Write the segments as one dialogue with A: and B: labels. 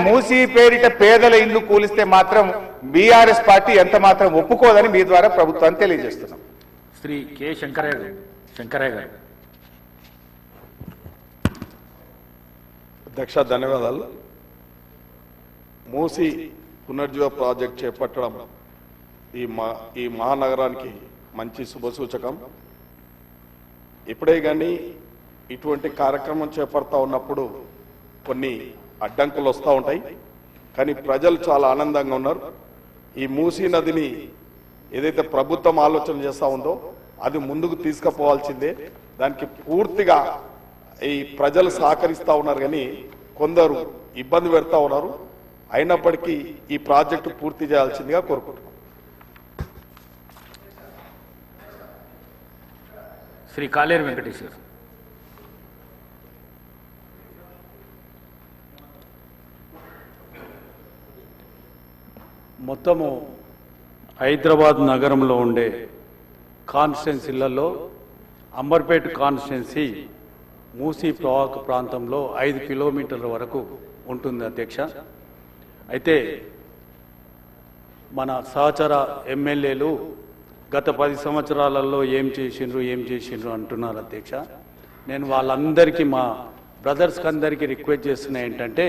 A: మూసి పేరిట పేదల ఇల్లు కూలిస్తే మాత్రం బీఆర్ఎస్ పార్టీ ఎంత మాత్రం ఒప్పుకోదని మీ ద్వారా ప్రభుత్వాన్ని తెలియజేస్తున్నాం.
B: శ్రీ కె శంకరయ్య గారు.
C: అధ్యక్ష ధన్యవాదాలు. మూసి పునర్జీవ ప్రాజెక్ట్ చేపట్టడం ఈ మహానగరానికి మంచి శుభసూచకం. ఇప్పుడే కానీ ఇటువంటి కార్యక్రమం చేపడతా ఉన్నప్పుడు కొన్ని అడ్డంకులు వస్తూ ఉంటాయి, కానీ ప్రజలు చాలా ఆనందంగా ఉన్నారు. ఈ మూసీ నదిని ఏదైతే ప్రభుత్వం ఆలోచన చేస్తూ ఉందో అది ముందుకు తీసుకుపోవాల్సిందే. దానికి పూర్తిగా ఈ ప్రజలు సహకరిస్తూ ఉన్నారు, కానీ కొందరు ఇబ్బంది పెడతా ఉన్నారు. అయినప్పటికీ ఈ ప్రాజెక్టు పూర్తి చేయాల్సిందిగా కోరుకుంటున్నాం.
B: శ్రీ కాలేరు వెంకటేశ్వర్.
D: మొత్తము హైదరాబాద్ నగరంలో ఉండే కాన్స్టిట్యున్సీలలో అంబర్పేట కాన్స్టిట్యున్సీ మూసీ ప్రవాహక ప్రాంతంలో 5 కిలోమీటర్ల వరకు ఉంటుంది అధ్యక్ష. అయితే మన సహచర ఎమ్మెల్యేలు గత 10 సంవత్సరాలలో ఏం చేసిండ్రు అంటున్నారు అధ్యక్ష. నేను వాళ్ళందరికీ మా బ్రదర్స్కి అందరికీ రిక్వెస్ట్ చేస్తున్నా ఏంటంటే,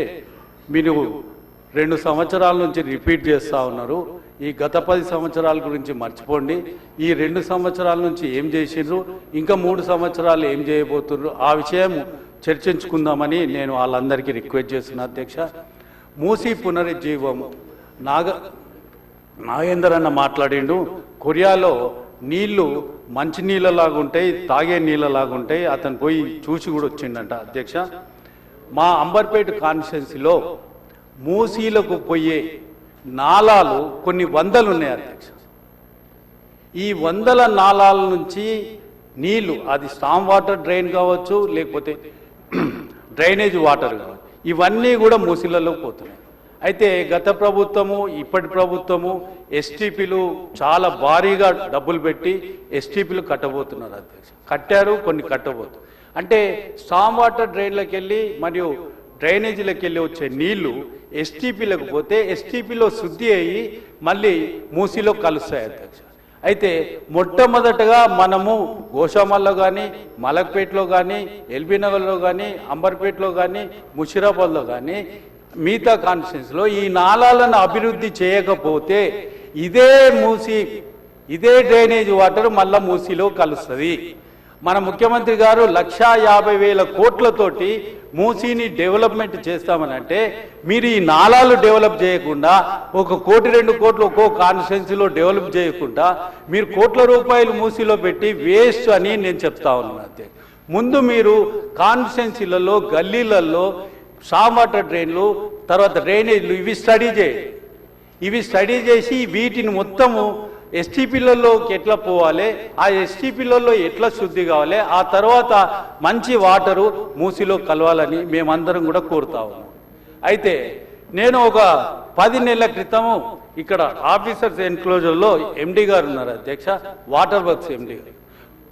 D: మీరు 2 సంవత్సరాల నుంచి రిపీట్ చేస్తూ ఉన్నారు. ఈ గత 10 సంవత్సరాల గురించి మర్చిపోండి. ఈ 2 సంవత్సరాల నుంచి ఏం చేసిండ్రు, ఇంకా 3 సంవత్సరాలు ఏం చేయబోతున్నారు, ఆ విషయం చర్చించుకుందామని నేను వాళ్ళందరికీ రిక్వెస్ట్ చేస్తున్నా అధ్యక్ష. మూసీ పునరుజ్జీవము నాగేందర్ అన్న మాట్లాడిండు. కొరియాలో నీళ్లు మంచి నీళ్ళలాగుంటాయి, తాగే నీళ్ళలాగుంటాయి. అతను పోయి చూసి కూడా వచ్చిండంట అధ్యక్ష. మా అంబర్పేట కాన్స్టిట్యున్సీలో మూసీలకు పోయే నాలాలు కొన్ని వందలు ఉన్నాయి అధ్యక్ష. ఈ వందల నాలాల నుంచి నీళ్లు, అది స్టామ్ వాటర్ డ్రైన్ కావచ్చు, లేకపోతే డ్రైనేజ్ వాటర్ కావచ్చు, ఇవన్నీ కూడా మూసీలలో పోతున్నాయి. అయితే గత ప్రభుత్వము ఇప్పటి ప్రభుత్వము ఎస్టీపీలు చాలా భారీగా డబ్బులు పెట్టి ఎస్టీపీలు కట్టబోతున్నారు అధ్యక్ష. కట్టారు, కొన్ని కట్టబోతున్నారు. అంటే స్టామ్ వాటర్ డ్రైన్లకు వెళ్ళి మరియు డ్రైనేజీలకు వెళ్ళి వచ్చే నీళ్లు ఎస్టీపీలకు పోతే ఎస్టీపీలో శుద్ధి అయ్యి మళ్ళీ మూసీలో కలుస్తాయి అధ్యక్ష. అయితే మొట్టమొదటగా మనము గోషామల్లో కానీ, మలక్పేటలో కానీ, ఎల్బీ నగర్లో కానీ, అంబర్పేటలో కానీ, ముషిరాబాద్లో కానీ, మిగతా కాన్స్టిట్యున్సీలో ఈ నాలాలను అభివృద్ధి చేయకపోతే ఇదే డ్రైనేజ్ వాటర్ మళ్ళా మూసీలో కలుస్తుంది. మన ముఖ్యమంత్రి గారు 1,50,000 కోట్లతోటి మూసీని డెవలప్మెంట్ చేస్తామనంటే, మీరు ఈ నాలాలు డెవలప్ చేయకుండా 1 కోటి 2 కోట్లు ఒక్కో కాన్స్టిట్యున్సీలో డెవలప్ చేయకుండా మీరు కోట్ల రూపాయలు మూసీలో పెట్టి వేస్ట్ అని నేను చెప్తా ఉన్నాను అంతే. ముందు మీరు కాన్స్టిట్యున్సీలలో, గల్లీలలో స్టామ్ వాటర్ డ్రైన్లు, తర్వాత డ్రైనేజ్లు ఇవి స్టడీ చేసి వీటిని మొత్తము ఎస్టీపీలలోకి ఎట్లా పోవాలి, ఆ ఎస్టీపీలలో ఎట్లా శుద్ధి కావాలి, ఆ తర్వాత మంచి వాటరు మూసీలో కలవాలని మేమందరం కూడా కోరుతా ఉన్నాం. అయితే నేను ఒక 10 నెలల క్రితము ఇక్కడ ఆఫీసర్స్ ఎన్క్లోజర్లో ఎండి గారు ఉన్నారు అధ్యక్ష, వాటర్ వర్క్స్ ఎండి గారు.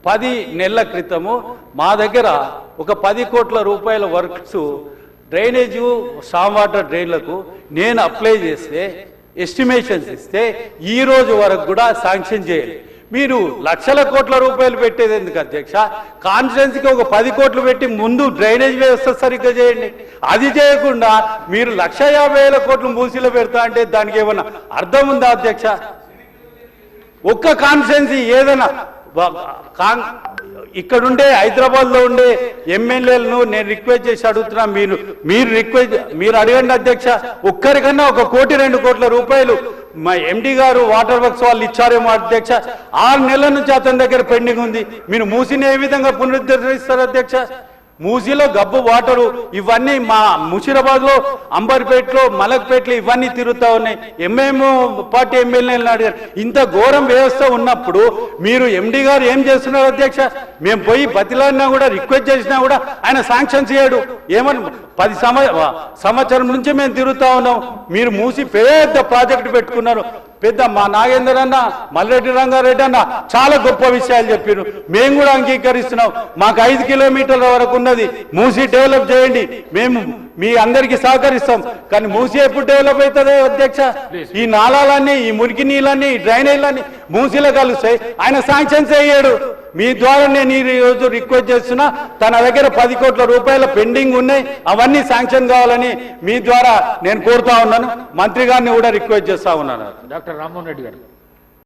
D: 10 నెలల క్రితము మా దగ్గర ఒక 10 కోట్ల రూపాయల వర్క్స్ డ్రైనేజు స్టామ్ వాటర్ డ్రైన్లకు నేను అప్లై చేస్తే, ఎస్టిమేషన్స్ ఇస్తే ఈ రోజు వరకు కూడా శాంక్షన్ చేయాలి. మీరు లక్షల కోట్ల రూపాయలు పెట్టేది ఎందుకు అధ్యక్ష? కాన్స్టిట్యున్సీకి ఒక 10 కోట్లు పెట్టి ముందు డ్రైనేజ్ వ్యవస్థ సరిగ్గా చేయండి. అది చేయకుండా మీరు 1,50,000 కోట్లు మూసీలో పెడతా అంటే దానికి ఏమన్నా అర్థం ఉందా అధ్యక్ష? ఒక్క కాన్స్టిట్యున్సీ ఏదైనా ఇక్కడుండే హైదరాబాద్లో ఉండే ఎమ్మెల్యేలను నేను రిక్వెస్ట్ చేసి అడుగుతున్నా, మీరు అడగండి అధ్యక్ష. ఒక్కరికన్నా 1 కోటి 2 కోట్ల రూపాయలు మా ఎండి గారు వాటర్ వర్క్స్ వాళ్ళు ఇచ్చారేమో అధ్యక్ష. 6 నెలల నుంచి అతని దగ్గర పెండింగ్ ఉంది. మీరు మూసీని ఏ విధంగా పునరుద్ధరిస్తారు అధ్యక్ష? మూసీలో గబ్బు వాటరు ఇవన్నీ మా ముషిరాబాద్లో, అంబర్పేటలో, మలక్పేటలో ఇవన్నీ తిరుగుతూ ఉన్నాయి. పార్టీ ఎమ్మెల్యేలను అడిగారు. ఇంత ఘోరం వ్యవస్థ ఉన్నప్పుడు మీరు ఎండి గారు ఏం చేస్తున్నారు అధ్యక్ష? మేము పోయి బతిలాడినా కూడా, రిక్వెస్ట్ చేసినా కూడా ఆయన శాంక్షన్ చేయడు. ఏమని సంవత్సరం నుంచి మేము తిరుగుతా ఉన్నాం. మీరు మూసి పెద్ద ప్రాజెక్టు పెట్టుకున్నారు. పెద్ద మా నాగేందర్ అన్న, మల్రెడ్డి రంగారెడ్డి అన్న చాలా గొప్ప విషయాలు చెప్పారు. మేము కూడా అంగీకరిస్తున్నాం. మాకు 5 కిలోమీటర్ల వరకు ఉన్నది. మూసి డెవలప్ చేయండి, మేము మీ అందరికీ సహకరిస్తాం. కానీ మూసి ఎప్పుడు డెవలప్ అవుతుంది అధ్యక్ష? ఈ నాళాలన్నీ, ఈ మురికి నీళ్ళన్నీ, ఈ డ్రైనేజీలన్నీ మూసిలో కలుస్తాయి. ఆయన శాంక్షన్స్ అయ్యాడు. మీ ద్వారా నేను ఈ రోజు రిక్వెస్ట్ చేస్తున్నా, తన దగ్గర 10 కోట్ల రూపాయల పెండింగ్ ఉన్నాయి, అవన్నీ శాంక్షన్ కావాలని మీ ద్వారా నేను కోరుతా ఉన్నాను. మంత్రి గారిని కూడా రిక్వెస్ట్ చేస్తా ఉన్నాను.
B: డాక్టర్ రామ్మోహన్ రెడ్డి గారు.